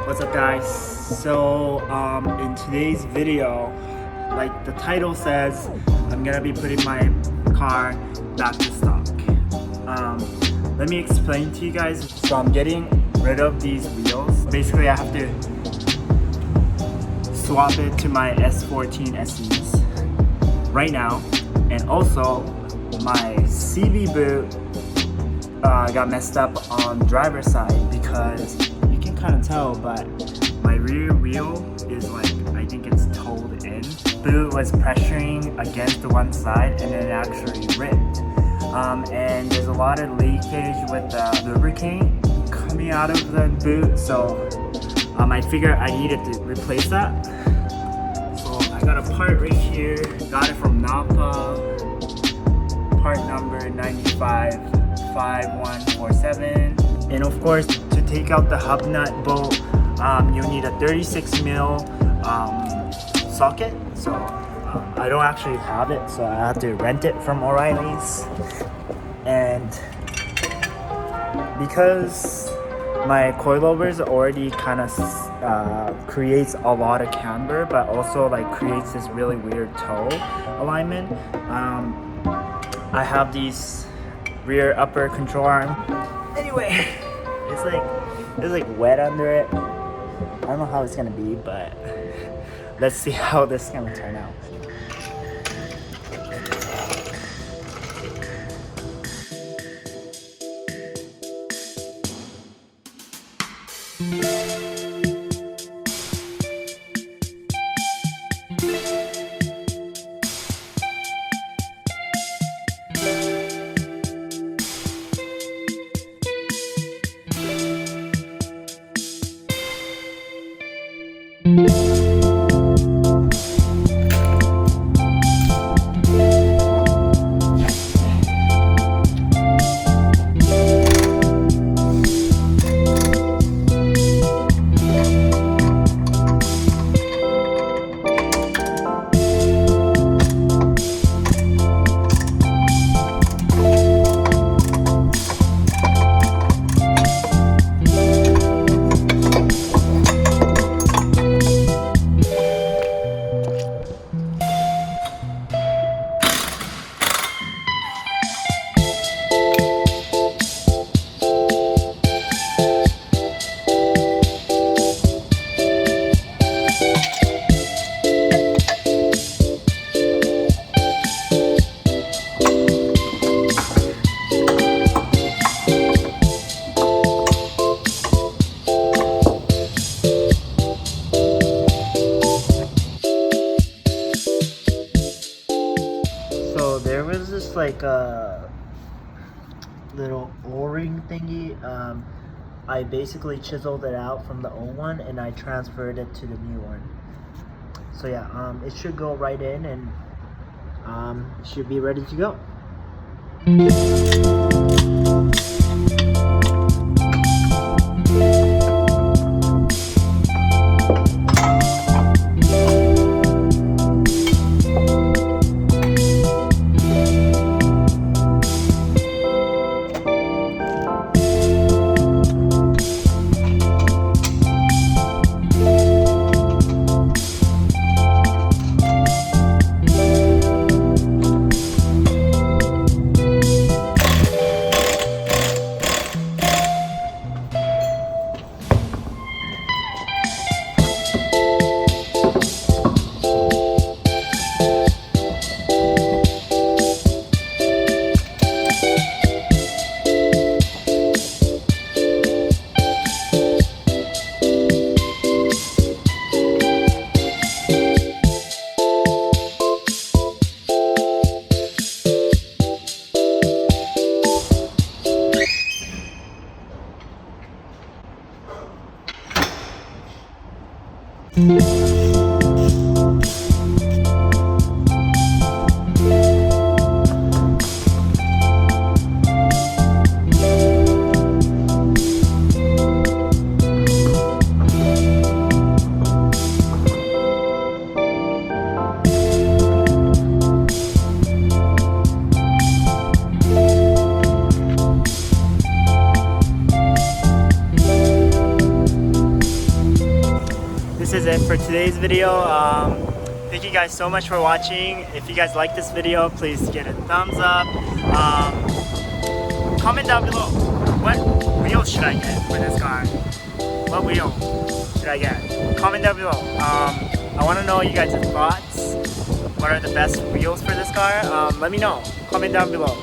What's up, guys? So in today's video, like the title says, I'm gonna be putting my car back to stock. Let me explain to you guys. So I'm getting rid of these wheels. Basically I have to swap it to my S14 SEs right now, and also my CB boot got messed up on the driver's side because you can kind of tell, but my rear wheel is like, I think it's toed in. Boot was pressuring against the one side and it actually ripped. And there's a lot of leakage with the lubricant coming out of the boot, so I figured I needed to replace that. So I got a part right here, got it from Napa, part number 955147. And of course, to take out the hub nut bolt, you'll need a 36mm socket. So I don't actually have it, so I have to rent it from O'Reilly's. And because my coilovers already kind of creates a lot of camber, but also like creates this really weird toe alignment, I have these rear upper control arm. Anyway, it's like wet under it. I don't know how it's gonna be, but let's see how this is gonna turn out. So there was this like a little O-ring thingy. I basically chiseled it out from the old one and I transferred it to the new one. So yeah, it should go right in and it should be ready to go. for today's video. Thank you guys so much for watching. If you guys like this video, please get a thumbs up. Comment down below, what wheel should I get for this car? What wheel should I get? Comment down below. I want to know you guys' thoughts. What are the best wheels for this car? Let me know. Comment down below.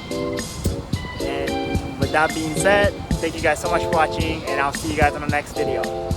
And with that being said, thank you guys so much for watching, and I'll see you guys on the next video.